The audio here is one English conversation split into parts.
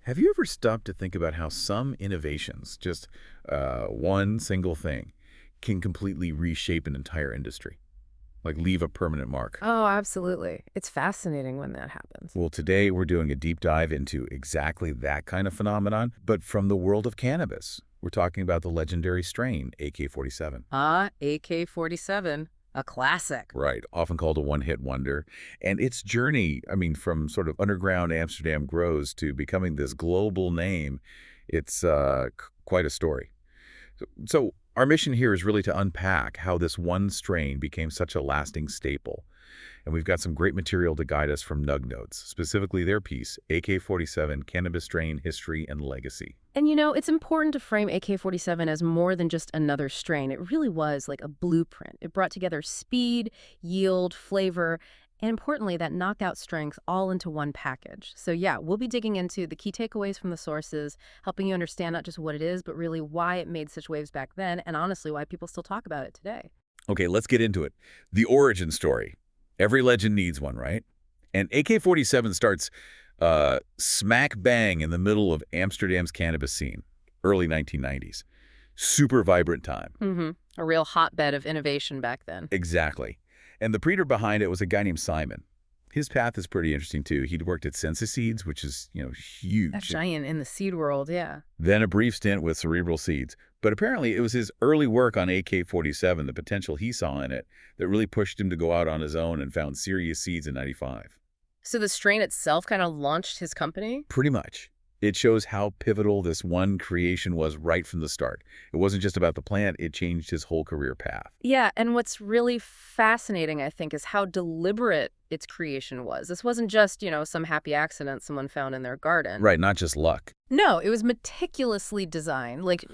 Have you ever stopped to think about how some innovations, just one single thing, can completely reshape an entire industry, like leave a permanent mark? Oh, absolutely. It's fascinating when that happens. Well, today we're doing a deep dive into exactly that kind of phenomenon, but from the world of cannabis. We're talking about the legendary strain, AK-47. Ah, AK-47, a classic. Right, often called a one-hit wonder. And its journey, I mean, from sort of underground Amsterdam grows to becoming this global name, it's quite a story. So our mission here is really to unpack how this one strain became such a lasting staple. And we've got some great material to guide us from Nug Notes, specifically their piece, AK-47 Cannabis Strain History and Legacy. And you know, it's important to frame AK-47 as more than just another strain. It really was like a blueprint. It brought together speed, yield, flavor, and importantly, that knockout strength all into one package. So yeah, we'll be digging into the key takeaways from the sources, helping you understand not just what it is, but really why it made such waves back then, and honestly, why people still talk about it today. Okay, let's get into it. The origin story. Every legend needs one, right? And AK-47 starts smack bang in the middle of Amsterdam's cannabis scene, early 1990s. Super vibrant time. A real hotbed of innovation back then. Exactly. And the breeder behind it was a guy named Simon. His path is pretty interesting, too. He'd worked at Sensa Seeds, which is, huge. That giant in the seed world, yeah. Then a brief stint with Cerebral Seeds. But apparently it was his early work on AK-47, the potential he saw in it, that really pushed him to go out on his own and found Serious Seeds in '95. So the strain itself kind of launched his company? Pretty much. It shows how pivotal this one creation was right from the start. It wasn't just about the plant, it changed his whole career path. Yeah, and what's really fascinating, I think, is how deliberate its creation was. This wasn't just, some happy accident someone found in their garden. Right, not just luck. No, it was meticulously designed, like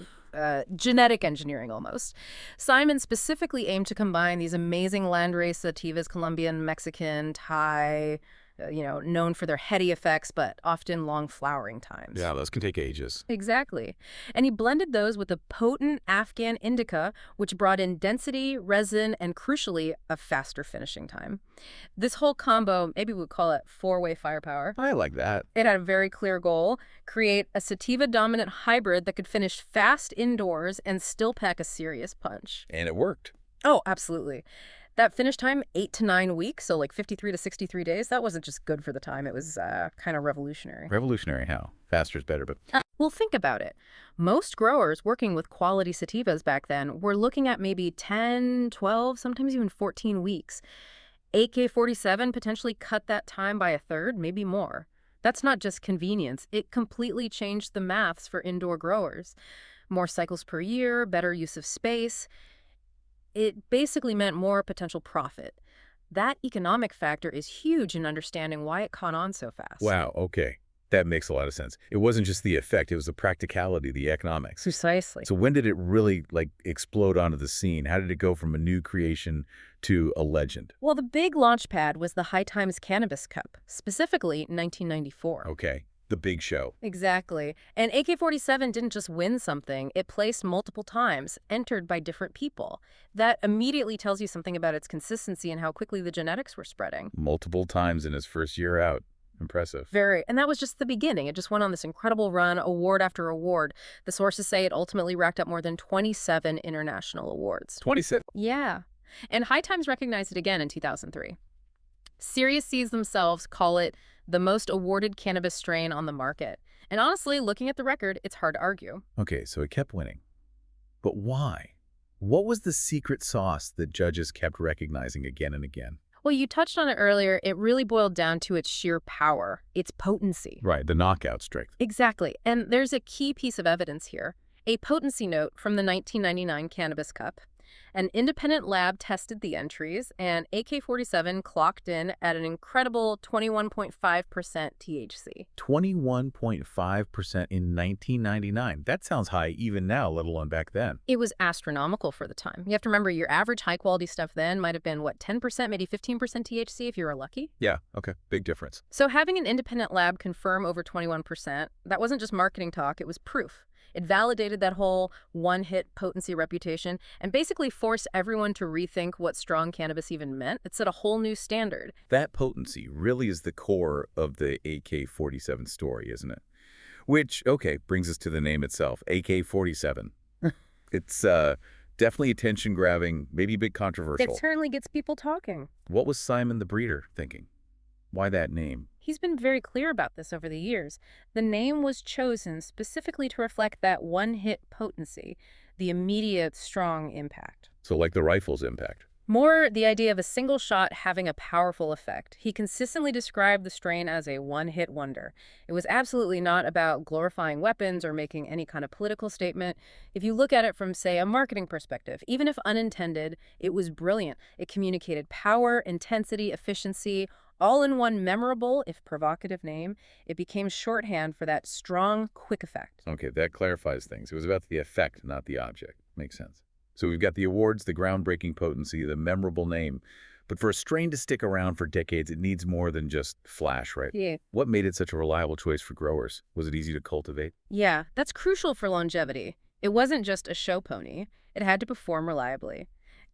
genetic engineering almost. Simon specifically aimed to combine these amazing landrace sativas, Colombian Mexican Thai, known for their heady effects, but often long flowering times. Yeah, those can take ages. Exactly. And he blended those with a potent Afghan indica, which brought in density, resin, and crucially, a faster finishing time. This whole combo, maybe we'd call it four-way firepower. I like that. It had a very clear goal: create a sativa-dominant hybrid that could finish fast indoors and still pack a serious punch. And it worked. Oh, absolutely. That finish time, 8 to 9 weeks, so like 53 to 63 days, that wasn't just good for the time. It was kind of revolutionary. Revolutionary how? Faster is better, but... Well, think about it. Most growers working with quality sativas back then were looking at maybe 10, 12, sometimes even 14 weeks. AK-47 potentially cut that time by a third, maybe more. That's not just convenience. It completely changed the maths for indoor growers. More cycles per year, better use of space. It basically meant more potential profit. That economic factor is huge in understanding why it caught on so fast. Wow, okay. That makes a lot of sense. It wasn't just the effect, it was the practicality, the economics. Precisely. So when did it really, explode onto the scene? How did it go from a new creation to a legend? Well, the big launch pad was the High Times Cannabis Cup, specifically 1994. Okay, the big show. Exactly. And AK-47 didn't just win something, it placed multiple times, entered by different people. That immediately tells you something about its consistency and how quickly the genetics were spreading. Multiple times in his first year out. Impressive. Very. And that was just the beginning. It just went on this incredible run, award after award. The sources say it ultimately racked up more than 27 international awards. 26. Yeah. And High Times recognized it again in 2003. Serious Seeds themselves call it the most awarded cannabis strain on the market. And honestly, looking at the record, it's hard to argue. Okay, so it kept winning. But why? What was the secret sauce that judges kept recognizing again and again? Well, you touched on it earlier. It really boiled down to its sheer power, its potency. Right, the knockout strength. Exactly. And there's a key piece of evidence here. A potency note from the 1999 Cannabis Cup. An independent lab tested the entries, and AK-47 clocked in at an incredible 21.5% THC. 21.5% in 1999. That sounds high even now, let alone back then. It was astronomical for the time. You have to remember your average high-quality stuff then might have been, 10%, maybe 15% THC if you were lucky? Yeah, okay, big difference. So having an independent lab confirm over 21%, that wasn't just marketing talk, it was proof. It validated that whole one-hit potency reputation and basically forced everyone to rethink what strong cannabis even meant. It set a whole new standard. That potency really is the core of the AK-47 story, isn't it? Which, okay, brings us to the name itself, AK-47. It's definitely attention-grabbing, maybe a bit It controversial. certainly gets people talking. What was Simon the breeder thinking? Why that name? He's been very clear about this over the years. The name was chosen specifically to reflect that one-hit potency, the immediate strong impact. So like the rifle's impact. More the idea of a single shot having a powerful effect. He consistently described the strain as a one-hit wonder. It was absolutely not about glorifying weapons or making any kind of political statement. If you look at it from, say, a marketing perspective, even if unintended, it was brilliant. It communicated power, intensity, efficiency, all in one memorable, if provocative name. It became shorthand for that strong, quick effect. Okay, that clarifies things. It was about the effect, not the object. Makes sense. So we've got the awards, the groundbreaking potency, the memorable name. But for a strain to stick around for decades, it needs more than just flash, right? Yeah. What made it such a reliable choice for growers? Was it easy to cultivate? Yeah, that's crucial for longevity. It wasn't just a show pony. It had to perform reliably.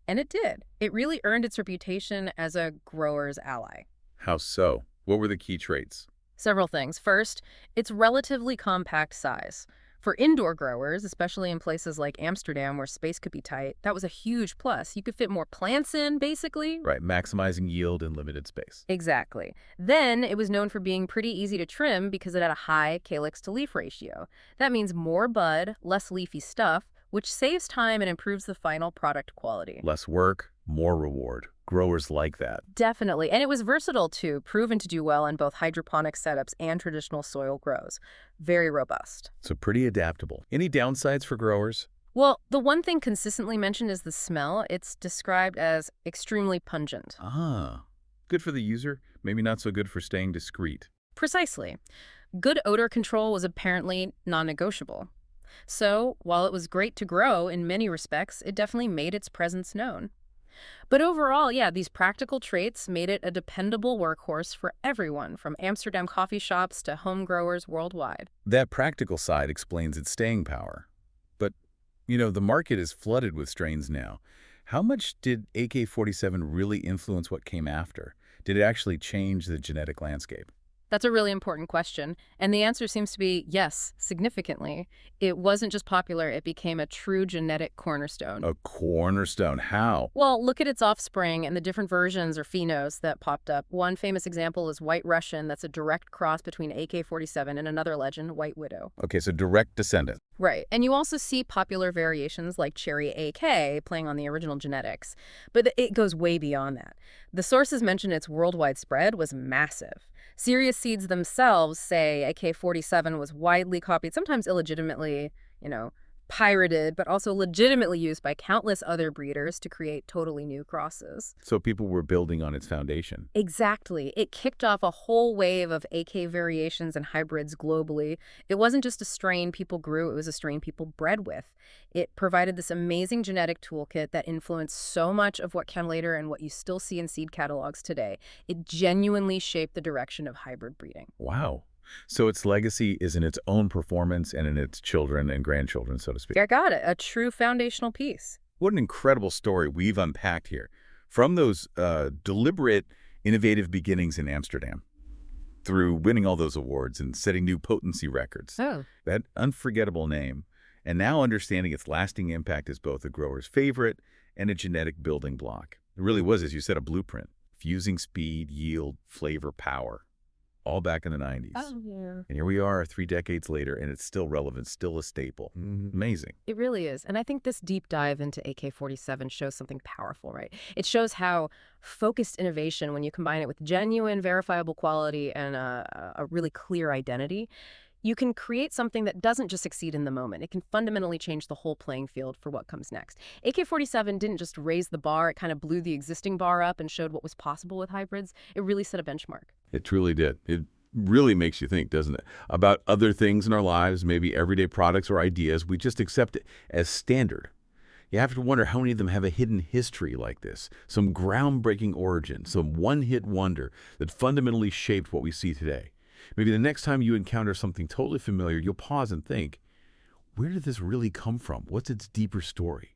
And it did. It really earned its reputation as a grower's ally. How so? What were the key traits? Several things. First, its relatively compact size. For indoor growers, especially in places like Amsterdam where space could be tight, that was a huge plus. You could fit more plants in, basically. Right, maximizing yield in limited space. Exactly. Then it was known for being pretty easy to trim because it had a high calyx to leaf ratio. That means more bud, less leafy stuff, which saves time and improves the final product quality. Less work, more reward. Growers like that. Definitely. And it was versatile too, proven to do well in both hydroponic setups and traditional soil grows. Very robust. So pretty adaptable. Any downsides for growers? Well, the one thing consistently mentioned is the smell. It's described as extremely pungent. Ah, good for the user, maybe not so good for staying discreet. Precisely. Good odor control was apparently non-negotiable. So, while it was great to grow in many respects, it definitely made its presence known. But overall, yeah, these practical traits made it a dependable workhorse for everyone, from Amsterdam coffee shops to home growers worldwide. That practical side explains its staying power. But, the market is flooded with strains now. How much did AK-47 really influence what came after? Did it actually change the genetic landscape? That's a really important question, and the answer seems to be yes, significantly. It wasn't just popular, it became a true genetic cornerstone. A cornerstone. How? Well, look at its offspring and the different versions or phenos that popped up. One famous example is White Russian, that's a direct cross between AK-47 and another legend, White Widow. Okay, so direct descendant. Right, and you also see popular variations like Cherry AK playing on the original genetics, but it goes way beyond that. The sources mention its worldwide spread was massive. Serious seeds themselves say AK-47 was widely copied, sometimes illegitimately, pirated, but also legitimately used by countless other breeders to create totally new crosses. So people were building on its foundation. Exactly. It kicked off a whole wave of AK variations and hybrids globally. It wasn't just a strain people grew, it was a strain people bred with. It provided this amazing genetic toolkit that influenced so much of what came later and what you still see in seed catalogs today. It genuinely shaped the direction of hybrid breeding. Wow. So its legacy is in its own performance and in its children and grandchildren, so to speak. I got it. A true foundational piece. What an incredible story we've unpacked here. From those deliberate, innovative beginnings in Amsterdam, through winning all those awards and setting new potency records, Oh. that unforgettable name, and now understanding its lasting impact as both a grower's favorite and a genetic building block. It really was, as you said, a blueprint, fusing speed, yield, flavor, power, all back in the 90s. Oh, yeah. And here we are 3 decades later, and it's still relevant, still a staple. Amazing. It really is. And I think this deep dive into AK-47 shows something powerful, right? It shows how focused innovation, when you combine it with genuine, verifiable quality and a really clear identity, you can create something that doesn't just succeed in the moment. It can fundamentally change the whole playing field for what comes next. AK-47 didn't just raise the bar, it kind of blew the existing bar up and showed what was possible with hybrids. It really set a benchmark. It truly did. It really makes you think, doesn't it? About other things in our lives, maybe everyday products or ideas we just accept it as standard. You have to wonder how many of them have a hidden history like this, some groundbreaking origin, some one-hit wonder that fundamentally shaped what we see today. Maybe the next time you encounter something totally familiar, you'll pause and think, where did this really come from? What's its deeper story?